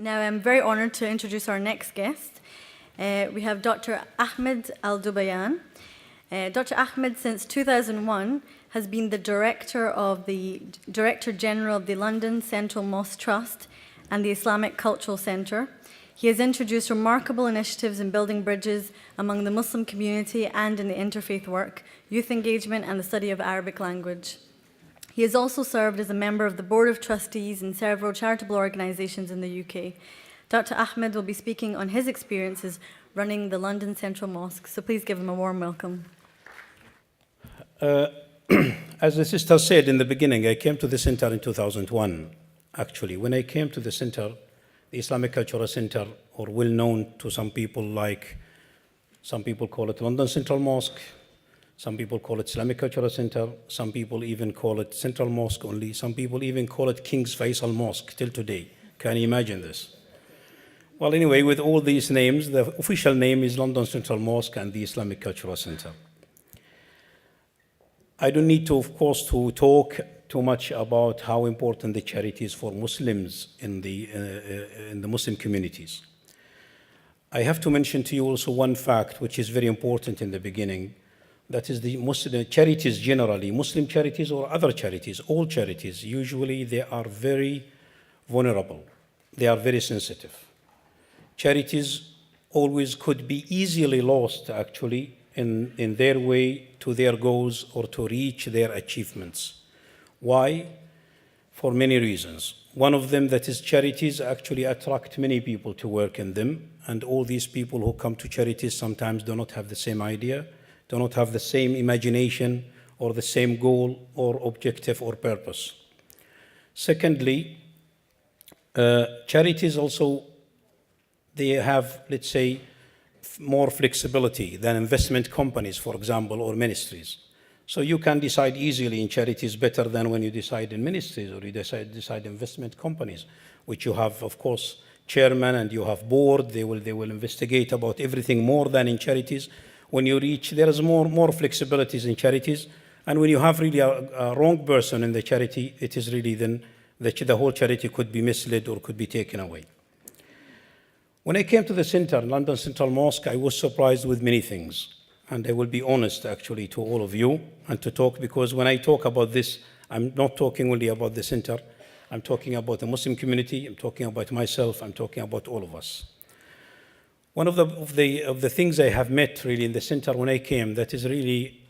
Now I'm very honored to introduce our next guest. We have Dr. Ahmed Al Dubayan. Dr. Ahmed, since 2001, has been the Director General of the London Central Mosque Trust and the Islamic Cultural Centre. He has introduced remarkable initiatives in building bridges among the Muslim community and in the interfaith work, youth engagement, and the study of Arabic language. He has also served as a member of the Board of Trustees in several charitable organisations in the UK. Dr. Ahmed will be speaking on his experiences running the London Central Mosque, so please give him a warm welcome. As the sister said in the beginning, I came to the center in 2001. Actually, when I came to the center, the Islamic Cultural Center, or well known to some people, like some people call it London Central Mosque, some people call it Islamic Cultural Center, some people even call it Central Mosque only, some people even call it King's Faisal Mosque till today. Can you imagine this? Well, anyway, with all these names, the official name is London Central Mosque and the Islamic Cultural Center. I don't need to, of course, to talk too much about how important the charities for Muslims in the Muslim communities. I have to mention to you also one fact which is very important in the beginning. That is the Muslim charities generally, Muslim charities or other charities, all charities, usually they are very vulnerable. They are very sensitive. Charities always could be easily lost, actually, in their way to their goals or to reach their achievements. Why? For many reasons. One of them, that is charities actually attract many people to work in them, and all these people who come to charities sometimes do not have the same idea, do not have the same imagination or the same goal or objective or purpose. Secondly, charities also, they have, let's say, more flexibility than investment companies, for example, or ministries. So you can decide easily in charities better than when you decide in ministries or you decide investment companies, which you have, of course, chairman and you have board. They will investigate about everything more than in charities. When you reach, there is more flexibilities in charities. And when you have really a wrong person in the charity, it is really then the whole charity could be misled or could be taken away. When I came to the center, London Central Mosque, I was surprised with many things. And I will be honest, actually, to all of you and to talk, because when I talk about this, I'm not talking only about the center. I'm talking about the Muslim community. I'm talking about myself. I'm talking about all of us. One of the things I have met really in the center when I came, that is really,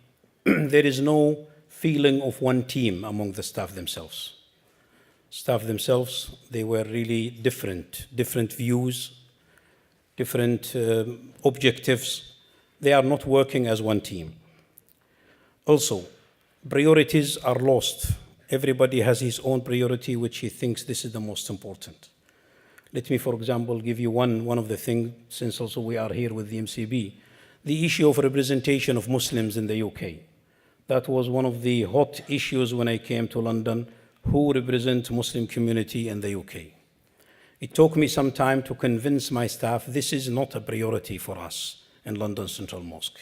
there is no feeling of one team among the staff themselves. Staff themselves, they were really different views, different objectives. They are not working as one team. Also, priorities are lost. Everybody has his own priority, which he thinks this is the most important. Let me, for example, give you one of the things, since also we are here with the MCB, the issue of representation of Muslims in the UK. That was one of the hot issues when I came to London, who represent Muslim community in the UK. It took me some time to convince my staff this is not a priority for us in London Central Mosque.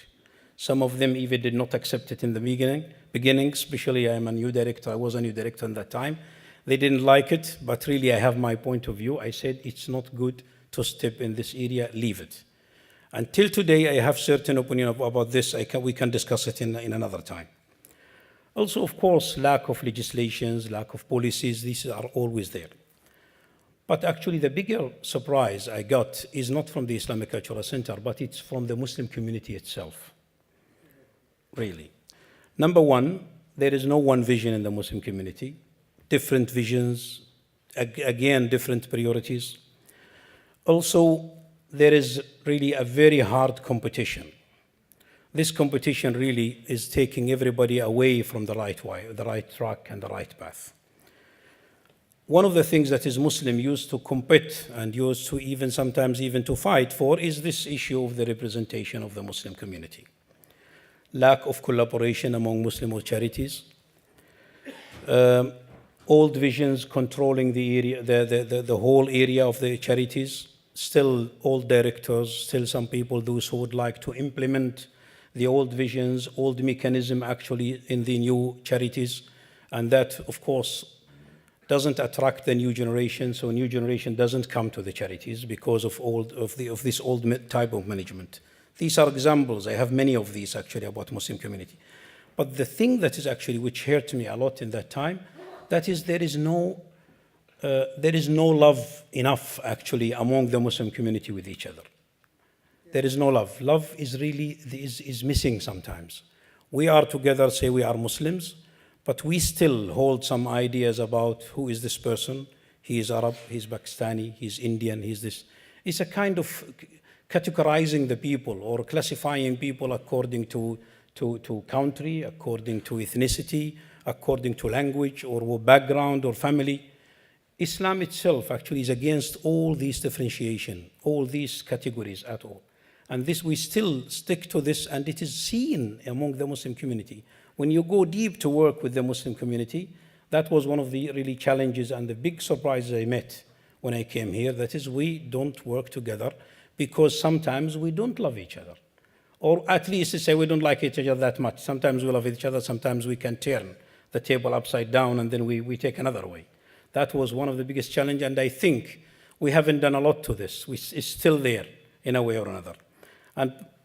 Some of them even did not accept it in the beginning, especially I am a new director, I was a new director at that time. They didn't like it, but really I have my point of view. I said it's not good to step in this area, leave it. Until today, I have certain opinion about this. We can discuss it in another time. Also, of course, lack of legislations, lack of policies, these are always there. But actually the bigger surprise I got is not from the Islamic Cultural Center, but it's from the Muslim community itself, really. Number one, there is no one vision in the Muslim community. Different visions, again, different priorities. Also, there is really a very hard competition. This competition really is taking everybody away from the right way, the right track and the right path. One of the things that is Muslim used to compete and used to even sometimes even to fight for is this issue of the representation of the Muslim community. Lack of collaboration among Muslim charities. Old visions controlling the area, the whole area of the charities. Still old directors, still some people, those who would like to implement the old visions, old mechanism actually in the new charities. And that, of course, doesn't attract the new generation, so new generation doesn't come to the charities because of this old type of management. These are examples. I have many of these actually about Muslim community. But the thing that is actually which hurt me a lot in that time, that is there is no love enough actually among the Muslim community with each other. There is no love. Love is really is missing sometimes. We are together, say we are Muslims, but we still hold some ideas about who is this person. He is Arab, he's Pakistani, he's Indian, he's this. It's a kind of categorizing the people or classifying people according to country, according to ethnicity, according to language or background or family. Islam itself actually is against all these differentiation, all these categories at all. And this, we still stick to this, and it is seen among the Muslim community. When you go deep to work with the Muslim community, that was one of the really challenges and the big surprises I met when I came here. That is, we don't work together because sometimes we don't love each other. Or at least to say we don't like each other that much. Sometimes we love each other, sometimes we can turn the table upside down and then we take another way. That was one of the biggest challenges, and I think we haven't done a lot to this. It's still there in a way or another.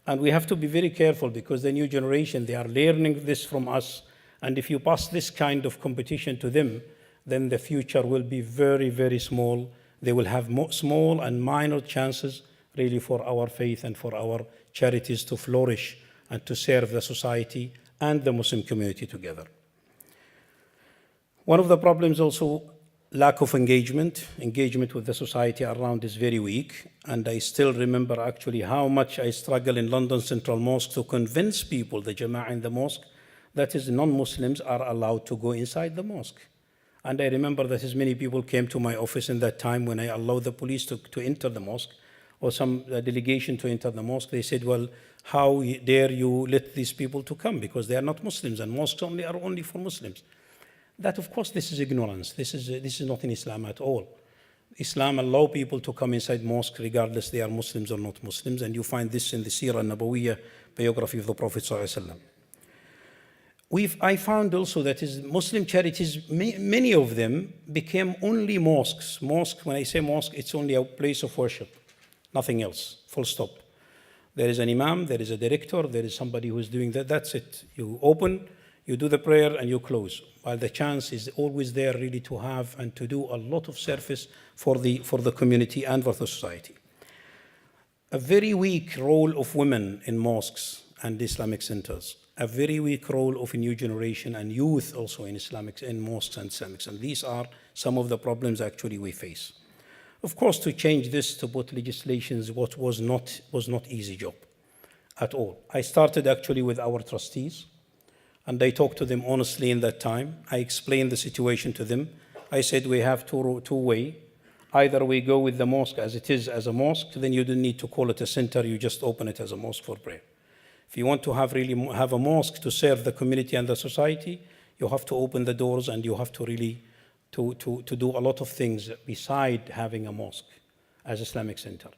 And we have to be very careful because the new generation, they are learning this from us. And if you pass this kind of competition to them, then the future will be very, very small. They will have small and minor chances really for our faith and for our charities to flourish and to serve the society and the Muslim community together. One of the problems also, lack of engagement with the society around is very weak. And I still remember actually how much I struggle in London Central Mosque to convince people, the Jama'ah in the mosque, that is non-Muslims are allowed to go inside the mosque. And I remember that as many people came to my office in that time when I allowed the police to enter the mosque or some delegation to enter the mosque. They said, well, how dare you let these people to come because they are not Muslims and mosques are only for Muslims. That, of course, this is ignorance. This is not in Islam at all. Islam allows people to come inside mosque regardless they are Muslims or not Muslims, and you find this in the Sirah Nabawiyya biography of the Prophet ﷺ. I found also that Muslim charities, many of them became only mosques. Mosque, when I say mosque, it's only a place of worship, nothing else, full stop. There is an imam, there is a director, there is somebody who is doing that, that's it. You open, you do the prayer and you close. While the chance is always there really to have and to do a lot of service for the community and for the society. A very weak role of women in mosques and Islamic centers. A very weak role of a new generation and youth also in mosques and Islamics. And these are some of the problems actually we face. Of course, to change this, to put legislations, what was not easy job at all. I started actually with our trustees. And I talked to them honestly in that time. I explained the situation to them. I said we have two way. Either we go with the mosque as it is as a mosque, then you don't need to call it a center, you just open it as a mosque for prayer. If you want to have a mosque to serve the community and the society, you have to open the doors and you have to really to do a lot of things beside having a mosque as Islamic center.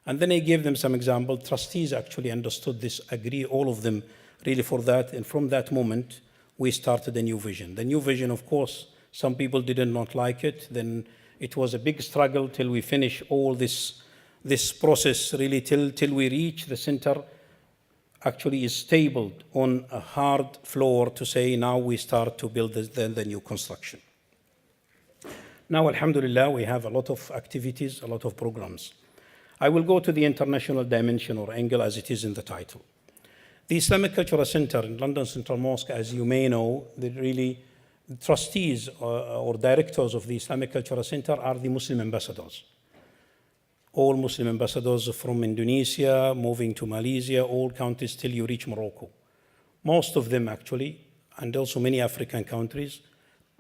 And then I gave them some example. Trustees actually understood this, agree, all of them really for that. And from that moment, we started a new vision. The new vision, of course, some people did not like it. Then it was a big struggle till we finish all this process, really till we reach the center actually is stable on a hard floor to say now we start to build the new construction. Now, alhamdulillah, we have a lot of activities, a lot of programs. I will go to the international dimension or angle as it is in the title. The Islamic Cultural Center in London Central Mosque, as you may know, the trustees or directors of the Islamic Cultural Center are the Muslim ambassadors. All Muslim ambassadors from Indonesia, moving to Malaysia, all countries till you reach Morocco. Most of them actually, and also many African countries,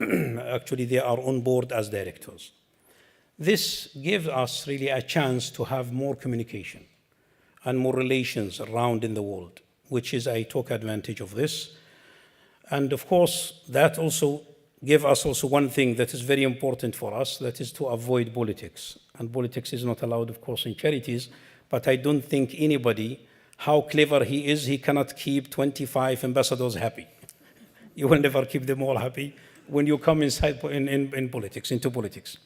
actually they are on board as directors. This gives us really a chance to have more communication and more relations around in the world, which is I took advantage of this. And of course, that also gave us also one thing that is very important for us, that is to avoid politics. And politics is not allowed, of course, in charities, but I don't think anybody, how clever he is, he cannot keep 25 ambassadors happy. You will never keep them all happy. when you come inside in politics, into politics.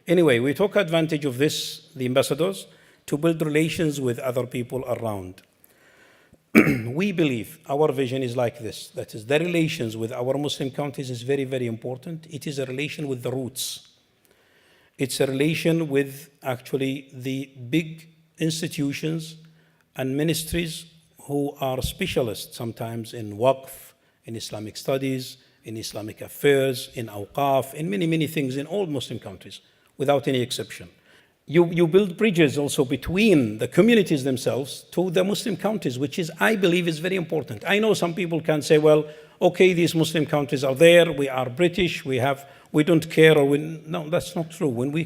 Anyway, we took advantage of this, the ambassadors, to build relations with other people around. We believe our vision is like this. That is, the relations with our Muslim countries is very, very important. It is a relation with the roots. It's a relation with actually the big institutions and ministries who are specialists sometimes in waqf, in Islamic studies, in Islamic affairs, in awqaf, in many, many things in all Muslim countries, without any exception. You build bridges also between the communities themselves to the Muslim countries, which is, I believe, is very important. I know some people can say, well, okay, these Muslim countries are there, we are British, we don't care, no, that's not true. When we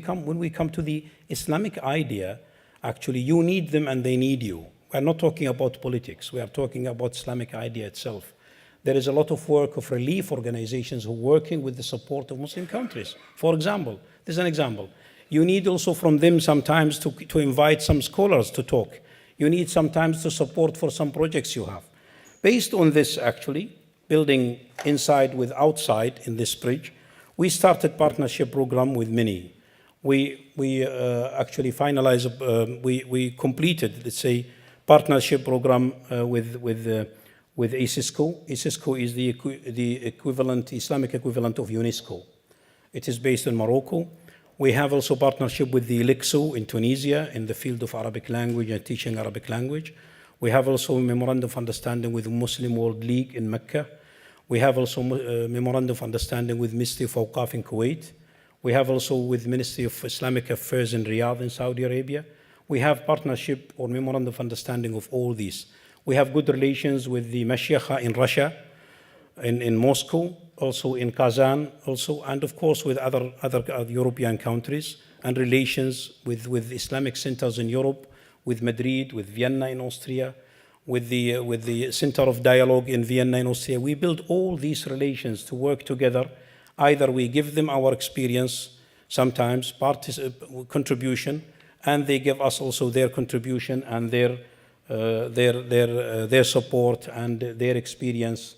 come to the Islamic idea, actually, you need them and they need you. We're not talking about politics, we are talking about Islamic idea itself. There is a lot of work of relief organizations who are working with the support of Muslim countries. For example, there's an example. You need also from them sometimes to invite some scholars to talk. You need sometimes to support for some projects you have. Based on this, actually, building inside with outside in this bridge, we started partnership program with many. We actually finalized, we completed, let's say, partnership program with ISISCO. ISISCO is the equivalent, Islamic equivalent of UNESCO. It is based in Morocco. We have also partnership with the ILICSO in Tunisia in the field of Arabic language and teaching Arabic language. We have also a memorandum of understanding with the Muslim World League in Mecca. We have also a memorandum of understanding with Ministry of Awqaf in Kuwait. We have also with Ministry of Islamic Affairs in Riyadh in Saudi Arabia. We have partnership or memorandum of understanding of all these. We have good relations with the Mashiach in Russia, in Moscow, also in Kazan, also, and of course with other European countries, and relations with Islamic centers in Europe, with Madrid, with Vienna in Austria, with the Center of Dialogue in Vienna in Austria. We build all these relations to work together. Either we give them our experience, sometimes contribution, and they give us also their contribution and their support and their experience.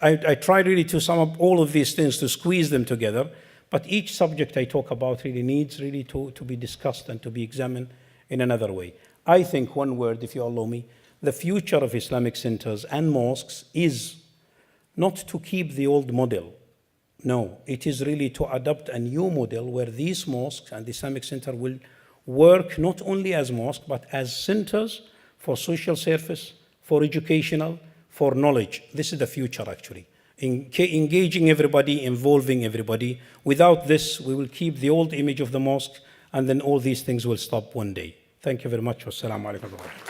I try really to sum up all of these things to squeeze them together, but each subject I talk about really needs really to be discussed and to be examined in another way. I think one word, if you allow me, the future of Islamic centers and mosques is not to keep the old model. No, it is really to adopt a new model where these mosques and the Islamic center will work not only as mosques, but as centers for social service, for educational, for knowledge. This is the future, actually. Engaging everybody, involving everybody. Without this, we will keep the old image of the mosque, and then all these things will stop one day. Thank you very much. Wassalamu alaikum.